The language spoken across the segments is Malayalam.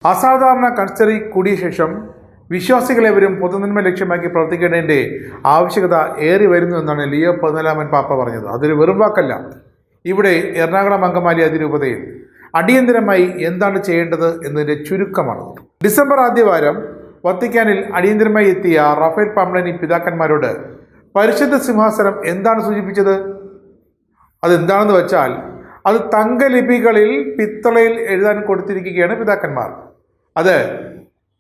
അസാധാരണ കൺസറി കൂടിയ ശേഷം വിശ്വാസികളെവരും പൊതുനന്മ ലക്ഷ്യമാക്കി പ്രവർത്തിക്കേണ്ടതിൻ്റെ ആവശ്യകത ഏറി വരുന്നു എന്നാണ് ലിയോ 14 പാപ്പ പറഞ്ഞത്. അതൊരു വെറും വാക്കല്ല. ഇവിടെ എറണാകുളം അങ്കമാലി അതിരൂപതയിൽ അടിയന്തരമായി എന്താണ് ചെയ്യേണ്ടത് എന്നതിൻ്റെ ചുരുക്കമാണ്. ഡിസംബർ ആദ്യവാരം വത്തിക്കാനിൽ അടിയന്തരമായി എത്തിയ റാഫേൽ പാംബ്ലാനി പിതാക്കന്മാരോട് പരിശുദ്ധ സിംഹാസനം എന്താണ് സൂചിപ്പിച്ചത്? അതെന്താണെന്ന് വെച്ചാൽ അത് തങ്കലിപികളിൽ പിത്തളയിൽ എഴുതാൻ കൊടുത്തിരിക്കുകയാണ് പിതാക്കന്മാർ. അത്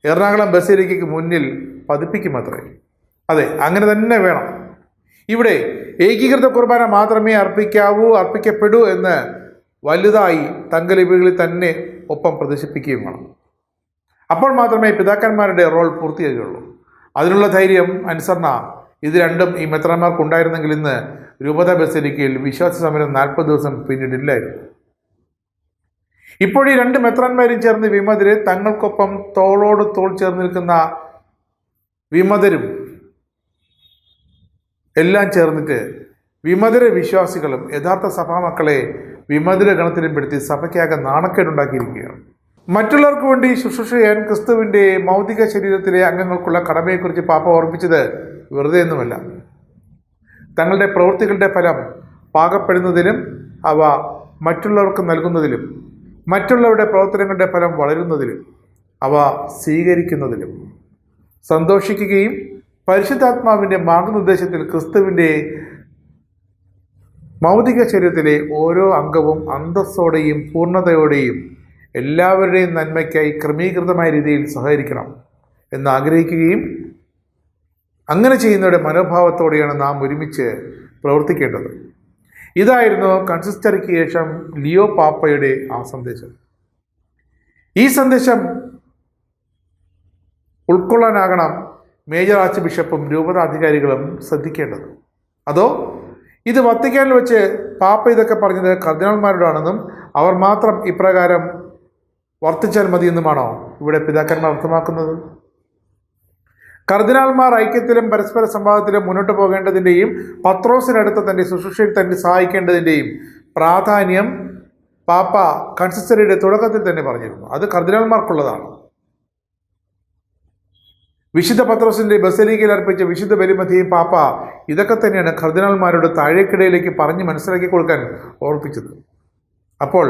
എറണാകുളം ബസിലിക്കയ്ക്ക് മുന്നിൽ പതിപ്പിക്കുമത്രേ. അതെ, അങ്ങനെ തന്നെ വേണം. ഇവിടെ ഏകീകൃത കുർബാന മാത്രമേ അർപ്പിക്കപ്പെടൂ എന്ന് വലുതായി തങ്കലിപികളിൽ തന്നെ ഒപ്പം പ്രദർശിപ്പിക്കുകയും വേണം. അപ്പോൾ മാത്രമേ പിതാക്കന്മാരുടെ റോൾ പൂർത്തിയാകുകയുള്ളൂ. അതിനുള്ള ധൈര്യം, അനുസരണ ഇത് രണ്ടും ഈ മെത്രാന്മാർക്കുണ്ടായിരുന്നെങ്കിൽ ഇന്ന് രൂപത ബസിലിക്കയിൽ വിശ്വാസ സമരം 40 ദിവസം പിന്നിടില്ലായിരുന്നു. ഇപ്പോഴീ രണ്ട് മെത്രാന്മാരും ചേർന്ന് വിമതരെ, തങ്ങൾക്കൊപ്പം തോളോട് തോൾ ചേർന്ന് നിൽക്കുന്ന വിമതരും എല്ലാം ചേർന്നിട്ട് വിമതര വിശ്വാസികളും യഥാർത്ഥ സഭാമക്കളെ വിമതര ഗണത്തിലും പെടുത്തി സഭയ്ക്കാകെ നാണക്കേടുണ്ടാക്കിയിരിക്കുകയാണ്. മറ്റുള്ളവർക്ക് വേണ്ടി ശുശ്രൂഷ ചെയ്യാൻ ക്രിസ്തുവിൻ്റെ ഭൗതിക ശരീരത്തിലെ അംഗങ്ങൾക്കുള്ള കടമയെക്കുറിച്ച് പാപ്പ ഓർമ്മിച്ചത് വെറുതെ ഒന്നുമല്ല. തങ്ങളുടെ പ്രവൃത്തികളുടെ ഫലം പാകപ്പെടുന്നതിലും അവ മറ്റുള്ളവർക്ക് നൽകുന്നതിലും മറ്റുള്ളവരുടെ പ്രവർത്തനങ്ങളുടെ ഫലം വളരുന്നതിലും അവ സ്വീകരിക്കുന്നതിലും സന്തോഷിക്കുകയും പരിശുദ്ധാത്മാവിൻ്റെ മാർഗനിർദ്ദേശത്തിൽ ക്രിസ്തുവിൻ്റെ ഭൗതിക ശരീരത്തിലെ ഓരോ അംഗവും അന്തസ്സോടെയും പൂർണ്ണതയോടെയും എല്ലാവരുടെയും നന്മയ്ക്കായി ക്രമീകൃതമായ രീതിയിൽ സഹകരിക്കണം എന്നാഗ്രഹിക്കുകയും അങ്ങനെ ചെയ്യുന്നവരുടെ മനോഭാവത്തോടെയാണ് നാം ഒരുമിച്ച് പ്രവർത്തിക്കേണ്ടത്. ഇതായിരുന്നു കൺസിസ്റ്ററിക്ക് ശേഷം ലിയോ പാപ്പയുടെ ആ സന്ദേശം. ഈ സന്ദേശം ഉൾക്കൊള്ളാനാകണം മേജർ ആർച്ച് ബിഷപ്പും രൂപതാധികാരികളും ശ്രദ്ധിക്കേണ്ടത്. അതോ ഇത് വത്തിക്കാനിൽ വെച്ച് പാപ്പ ഇതൊക്കെ പറഞ്ഞത് കർദിനാൾമാരോടാണെന്നും അവർ മാത്രം ഇപ്രകാരം വർത്തിച്ചാൽ മതിയെന്നുമാണോ ഇവിടെ പിതാക്കന്മാർ അർത്ഥമാക്കുന്നത്? കർദിനാൾമാർ ഐക്യത്തിലും പരസ്പര സംവാദത്തിലും മുന്നോട്ട് പോകേണ്ടതിൻ്റെയും പത്രോസിനടുത്ത് തൻ്റെ ശുശ്രൂഷയിൽ തന്നെ സഹായിക്കേണ്ടതിൻ്റെയും പ്രാധാന്യം പാപ്പ കൺസിസ്റ്ററിയുടെ തുടക്കത്തിൽ തന്നെ പറഞ്ഞിരുന്നു. അത് കർദിനാൾമാർക്കുള്ളതാണ്. വിശുദ്ധ പത്രോസിൻ്റെ ബസലിക്കയിൽ അർപ്പിച്ച വിശുദ്ധ ബലിമധ്യയും പാപ്പ ഇതൊക്കെ തന്നെയാണ് കർദിനാൾമാരോട് താഴേക്കിടയിലേക്ക് പറഞ്ഞ് മനസ്സിലാക്കി കൊടുക്കാൻ ഓർപ്പിച്ചത്. അപ്പോൾ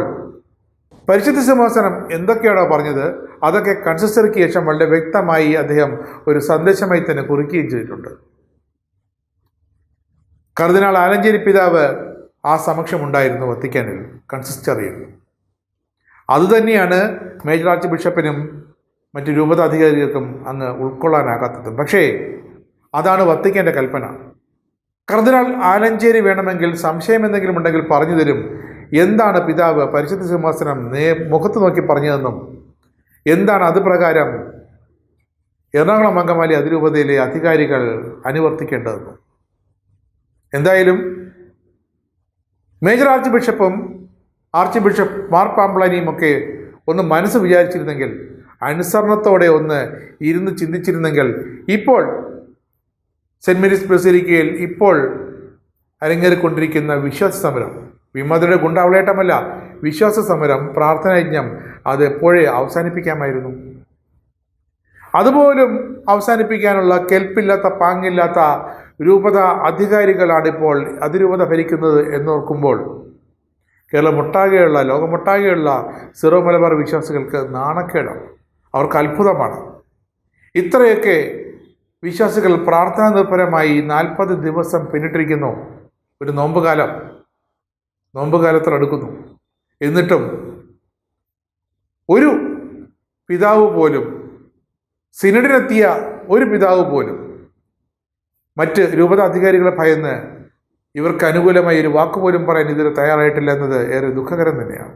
പരിശുദ്ധ സിംഹാസനം എന്തൊക്കെയാണോ പറഞ്ഞത് അതൊക്കെ കൺസിസ്റ്ററിക്ക് ശേഷം വളരെ വ്യക്തമായി അദ്ദേഹം ഒരു സന്ദേശമായി തന്നെ കുറിക്കുകയും ചെയ്തിട്ടുണ്ട്. കർദിനാൾ ആലഞ്ചേരി പിതാവ് ആ സമക്ഷമുണ്ടായിരുന്നു വത്തിക്കാനിൽ, കൺസിസ്റ്ററിയിൽ. അതുതന്നെയാണ് മേജർ ആർച്ച് ബിഷപ്പിനും മറ്റ് രൂപതാധികാരികൾക്കും അങ്ങ് ഉൾക്കൊള്ളാനാകാത്തത്. പക്ഷേ അതാണ് വത്തിക്കാൻ്റെ കൽപ്പന. കർദിനാൾ ആലഞ്ചേരി വേണമെങ്കിൽ സംശയം എന്തെങ്കിലും ഉണ്ടെങ്കിൽ പറഞ്ഞു തരും. എന്താണ് പിതാവ് പരിശുദ്ധ സിംഹാസനം മുഖത്ത് നോക്കി പറഞ്ഞതെന്നും എന്താണ് അത് പ്രകാരം എറണാകുളം അങ്കമാലി അതിരൂപതയിലെ അധികാരികൾ അനുവർത്തിക്കേണ്ടതെന്നും. എന്തായാലും മേജർ ആർച്ച് ബിഷപ്പും ആർച്ച് ബിഷപ്പ് മാർ പാംബ്ലാനിയും ഒക്കെ ഒന്ന് മനസ്സ് വിചാരിച്ചിരുന്നെങ്കിൽ, അനുസരണത്തോടെ ഒന്ന് ഇരുന്ന് ചിന്തിച്ചിരുന്നെങ്കിൽ ഇപ്പോൾ സെൻറ്റ് മേരീസ് ബസിലിക്കയിൽ ഇപ്പോൾ അരങ്ങേറിക്കൊണ്ടിരിക്കുന്ന വിശ്വാസ സമരം, വിമതരുടെ ഗുണ്ടാവളേട്ടമല്ല, വിശ്വാസ സമരം, പ്രാർത്ഥനായജ്ഞം അത് എപ്പോഴേ അവസാനിപ്പിക്കാമായിരുന്നു. അതുപോലും അവസാനിപ്പിക്കാനുള്ള കെൽപ്പില്ലാത്ത പാങ്ങില്ലാത്ത രൂപത അധികാരികളാണിപ്പോൾ അതിരൂപത ഭരിക്കുന്നത് എന്നോർക്കുമ്പോൾ കേരളമൊട്ടാകെയുള്ള ലോകമൊട്ടാകെയുള്ള സിറോ മലബാർ വിശ്വാസികൾക്ക് നാണക്കേടാണ്, അവർക്ക് അത്ഭുതമാണ്. ഇത്രയൊക്കെ വിശ്വാസികൾ പ്രാർത്ഥനാ നിർഭരമായി 40 ദിവസം പിന്നിട്ടിരിക്കുന്നു. ഒരു നോമ്പുകാലത്തോടടുക്കുന്നു. എന്നിട്ടും ഒരു പിതാവ് പോലും, സിനഡിനെത്തിയ ഒരു പിതാവ് പോലും മറ്റ് രൂപതാധികാരികളെ ഭയന്ന് ഇവർക്ക് അനുകൂലമായി ഒരു വാക്കുപോലും പറയാൻ ഇതുവരെ തയ്യാറായിട്ടില്ല എന്നത് ഏറെ ദുഃഖകരം തന്നെയാണ്.